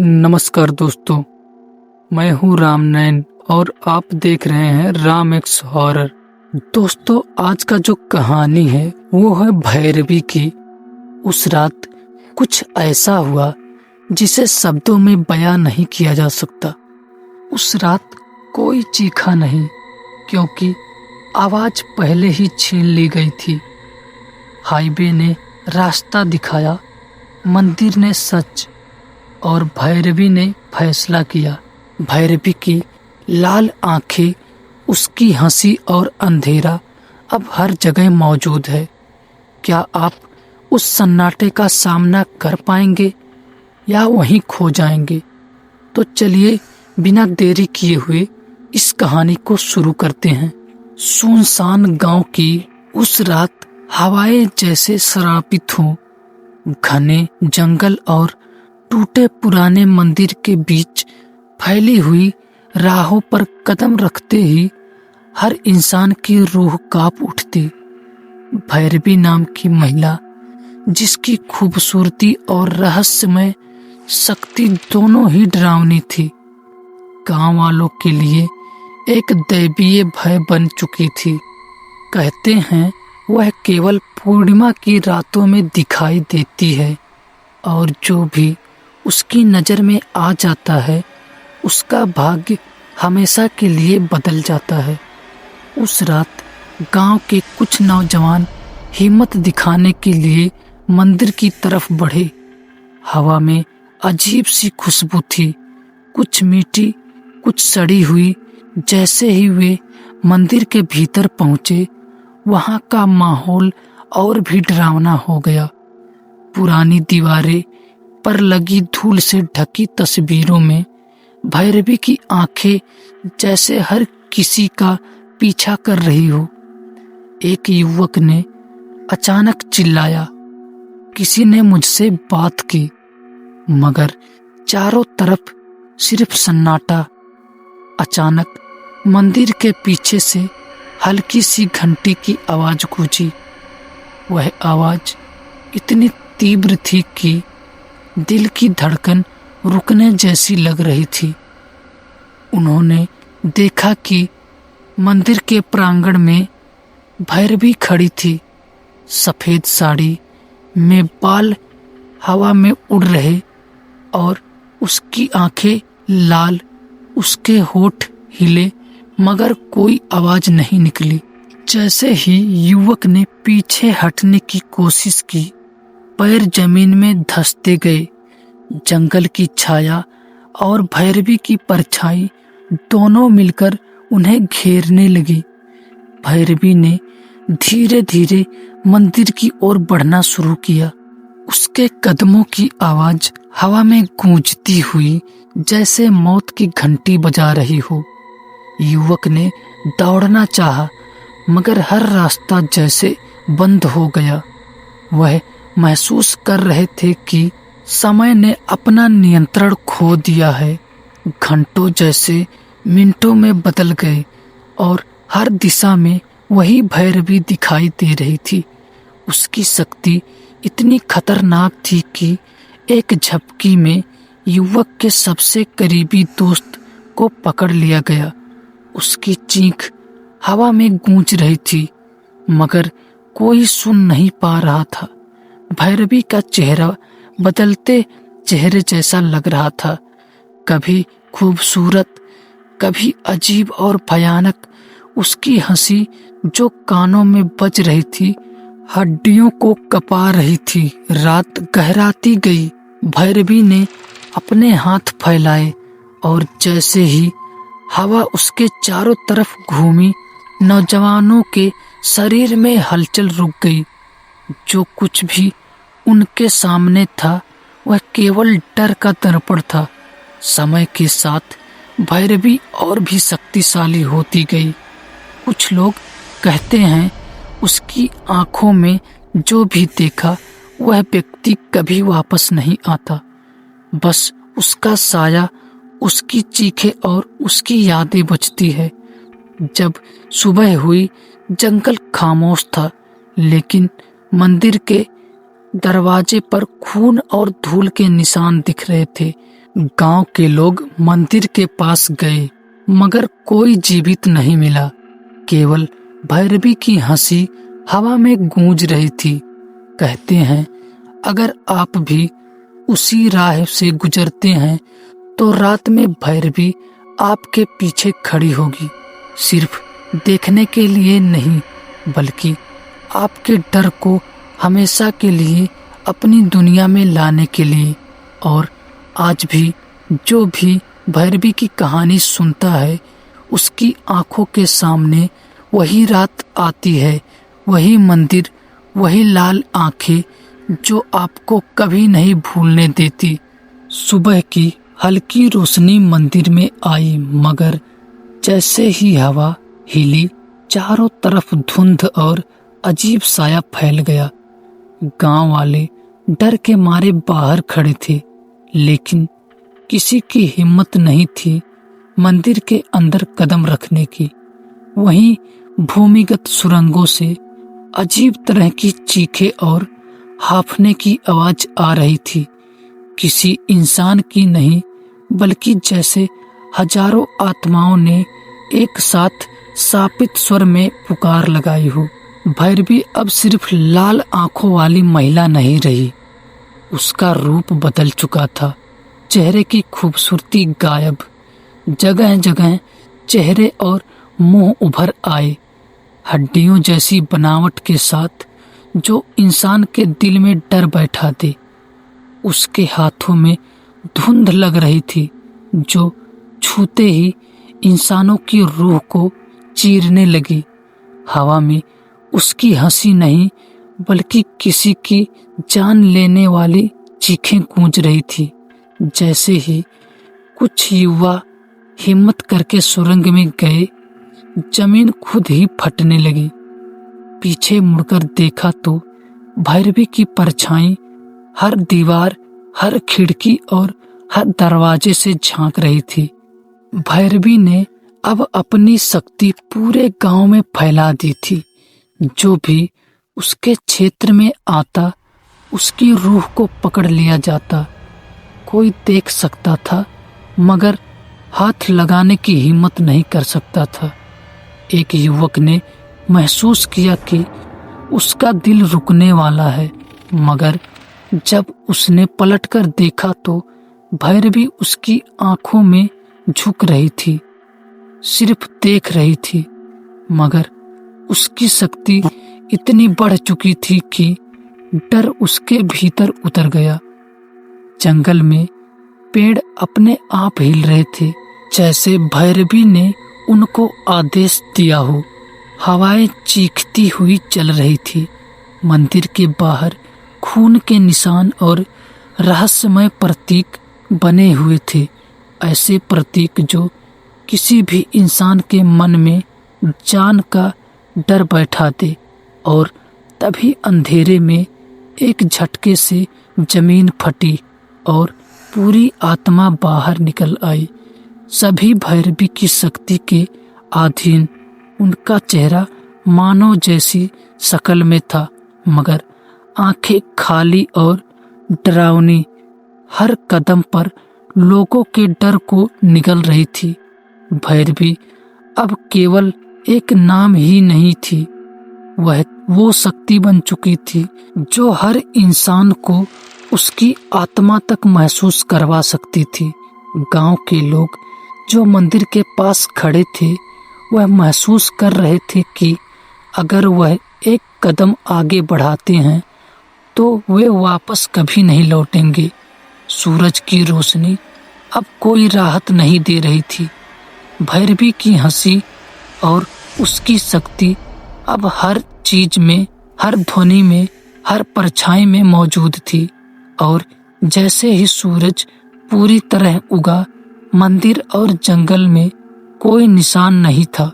नमस्कार दोस्तों, मैं हूँ रामनयन और आप देख रहे हैं राम एक्स हॉरर। दोस्तों, आज का जो कहानी है वो है भैरवी की। उस रात कुछ ऐसा हुआ जिसे शब्दों में बयां नहीं किया जा सकता। उस रात कोई चीखा नहीं, क्योंकि आवाज पहले ही छीन ली गई थी। हाईवे ने रास्ता दिखाया, मंदिर ने सच और भैरवी ने फैसला किया। भैरवी की लाल आंखें, उसकी हंसी और अंधेरा अब हर जगह मौजूद है। क्या आप उस सन्नाटे का सामना कर पाएंगे या वहीं खो जाएंगे? तो चलिए बिना देरी किए हुए इस कहानी को शुरू करते हैं। सुनसान गांव की उस रात हवाएं जैसे श्रापित हों। घने जंगल और टूटे पुराने मंदिर के बीच फैली हुई राहों पर कदम रखते ही हर इंसान की रूह कांप उठती। भैरवी नाम की महिला, जिसकी खूबसूरती और रहस्यमय शक्ति दोनों ही डरावनी थी, गांव वालों के लिए एक दैवीय भय बन चुकी थी। कहते हैं वह केवल पूर्णिमा की रातों में दिखाई देती है और जो भी उसकी नजर में आ जाता है उसका भाग्य हमेशा के लिए बदल जाता है। उस रात गांव के कुछ नौजवान हिम्मत दिखाने के लिए मंदिर की तरफ बढ़े। हवा में अजीब सी खुशबू थी, कुछ मीठी कुछ सड़ी हुई। जैसे ही वे मंदिर के भीतर पहुंचे, वहां का माहौल और भी डरावना हो गया। पुरानी दीवारें पर लगी धूल से ढकी तस्वीरों में भैरवी की आंखें जैसे हर किसी का पीछा कर रही हो। एक युवक ने अचानक चिल्लाया, किसी ने मुझसे बात की, मगर चारों तरफ सिर्फ सन्नाटा। अचानक मंदिर के पीछे से हल्की सी घंटी की आवाज गूंजी। वह आवाज इतनी तीव्र थी कि दिल की धड़कन रुकने जैसी लग रही थी। उन्होंने देखा कि मंदिर के प्रांगण में भैरवी खड़ी थी। सफेद साड़ी में बाल हवा में उड़ रहे और उसकी आंखें लाल। उसके होठ हिले मगर कोई आवाज नहीं निकली। जैसे ही युवक ने पीछे हटने की कोशिश की, पैर जमीन में धंसते गए। जंगल की छाया और भैरवी की परछाई दोनों मिलकर उन्हें घेरने लगी। भैरवी ने धीरे धीरे मंदिर की ओर बढ़ना शुरू किया। उसके कदमों की आवाज हवा में गूंजती हुई जैसे मौत की घंटी बजा रही हो। युवक ने दौड़ना चाहा, मगर हर रास्ता जैसे बंद हो गया। वह महसूस कर रहे थे कि समय ने अपना नियंत्रण खो दिया है। घंटों जैसे मिनटों में बदल गए और हर दिशा में वही भैरवी दिखाई दे रही थी। उसकी शक्ति इतनी खतरनाक थी कि एक झपकी में युवक के सबसे करीबी दोस्त को पकड़ लिया गया। उसकी चीख हवा में गूंज रही थी, मगर कोई सुन नहीं पा रहा था। भैरवी का चेहरा बदलते चेहरे जैसा लग रहा था, कभी खूबसूरत, कभी अजीब और भयानक। उसकी हंसी जो कानों में बज रही थी, हड्डियों को कपा रही थी। रात गहराती गई। भैरवी ने अपने हाथ फैलाए और जैसे ही हवा उसके चारों तरफ घूमी, नौजवानों के शरीर में हलचल रुक गई। जो कुछ भी उनके सामने था वह केवल डर का दर्पण था। समय के साथ भैरवी और भी शक्तिशाली होती गई। कुछ लोग कहते हैं उसकी आंखों में जो भी देखा वह व्यक्ति कभी वापस नहीं आता। बस उसका साया, उसकी चीखें और उसकी यादें बचती है। जब सुबह हुई, जंगल खामोश था, लेकिन मंदिर के दरवाजे पर खून और धूल के निशान दिख रहे थे। गांव के लोग मंदिर के पास गए मगर कोई जीवित नहीं मिला। केवल भैरवी की हंसी हवा में गूंज रही थी। कहते हैं अगर आप भी उसी राह से गुजरते हैं तो रात में भैरवी आपके पीछे खड़ी होगी, सिर्फ देखने के लिए नहीं बल्कि आपके डर को हमेशा के लिए अपनी दुनिया में लाने के लिए। और आज भी जो भी भैरवी की कहानी सुनता है उसकी आंखों के सामने वही रात आती है, वही मंदिर, वही लाल आंखें जो आपको कभी नहीं भूलने देती। सुबह की हल्की रोशनी मंदिर में आई मगर जैसे ही हवा हिली चारों तरफ धुंध और अजीब साया फैल गया। गांव वाले डर के मारे बाहर खड़े थे लेकिन किसी की हिम्मत नहीं थी मंदिर के अंदर कदम रखने की। वहीं भूमिगत सुरंगों से अजीब तरह की चीखें और हाफने की आवाज आ रही थी, किसी इंसान की नहीं बल्कि जैसे हजारों आत्माओं ने एक साथ सापित स्वर में पुकार लगाई हो। भैरवी अब सिर्फ लाल आंखों वाली महिला नहीं रही, उसका रूप बदल चुका था। चेहरे की खूबसूरती गायब, जगह जगह चेहरे और मुंह उभर आए, हड्डियों जैसी बनावट के साथ जो इंसान के दिल में डर बैठा दे। उसके हाथों में धुंध लग रही थी जो छूते ही इंसानों की रूह को चीरने लगी। हवा में उसकी हंसी नहीं बल्कि किसी की जान लेने वाली चीखें गूंज रही थी। जैसे ही कुछ युवा हिम्मत करके सुरंग में गए, जमीन खुद ही फटने लगी। पीछे मुड़कर देखा तो भैरवी की परछाई हर दीवार, हर खिड़की और हर दरवाजे से झांक रही थी। भैरवी ने अब अपनी शक्ति पूरे गांव में फैला दी थी। जो भी उसके क्षेत्र में आता उसकी रूह को पकड़ लिया जाता। कोई देख सकता था मगर हाथ लगाने की हिम्मत नहीं कर सकता था। एक युवक ने महसूस किया कि उसका दिल रुकने वाला है मगर जब उसने पलटकर देखा तो भैरवी उसकी आंखों में झुक रही थी, सिर्फ देख रही थी। मगर उसकी शक्ति इतनी बढ़ चुकी थी कि डर उसके भीतर उतर गया। जंगल में पेड़ अपने आप हिल रहे थे जैसे भैरवी ने उनको आदेश दिया हो। हवाएं चीखती हुई चल रही थी। मंदिर के बाहर खून के निशान और रहस्यमय प्रतीक बने हुए थे, ऐसे प्रतीक जो किसी भी इंसान के मन में जान का डर बैठा दे। और तभी अंधेरे में एक झटके से जमीन फटी और पूरी आत्मा बाहर निकल आई। सभी भैरवी की शक्ति के अधीन। उनका चेहरा मानव जैसी शक्ल में था मगर आंखें खाली और डरावनी। हर कदम पर लोगों के डर को निगल रही थी। भैरवी अब केवल एक नाम ही नहीं थी, वह वो शक्ति बन चुकी थी जो हर इंसान को उसकी आत्मा तक महसूस करवा सकती थी। गांव के लोग जो मंदिर के पास खड़े थे वह महसूस कर रहे थे कि अगर वह एक कदम आगे बढ़ाते हैं तो वे वापस कभी नहीं लौटेंगे। सूरज की रोशनी अब कोई राहत नहीं दे रही थी। भैरवी की हंसी और उसकी शक्ति अब हर चीज में, हर ध्वनि में, हर परछाई में मौजूद थी। और जैसे ही सूरज पूरी तरह उगा, मंदिर और जंगल में कोई निशान नहीं था,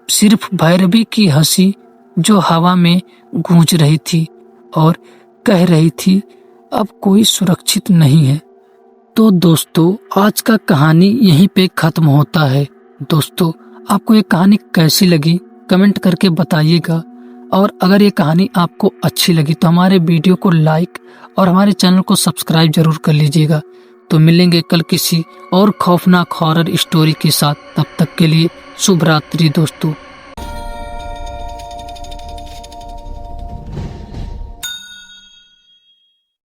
सिर्फ भैरवी की हंसी जो हवा में गूंज रही थी और कह रही थी अब कोई सुरक्षित नहीं है। तो दोस्तों, आज का कहानी यहीं पे खत्म होता है। दोस्तों, आपको ये कहानी कैसी लगी कमेंट करके बताइएगा। और अगर ये कहानी आपको अच्छी लगी तो हमारे वीडियो को लाइक और हमारे चैनल को सब्सक्राइब जरूर कर लीजिएगा तो मिलेंगे कल किसी और खौफनाक हॉरर स्टोरी के साथ। तब तक के लिए शुभ रात्रि दोस्तों।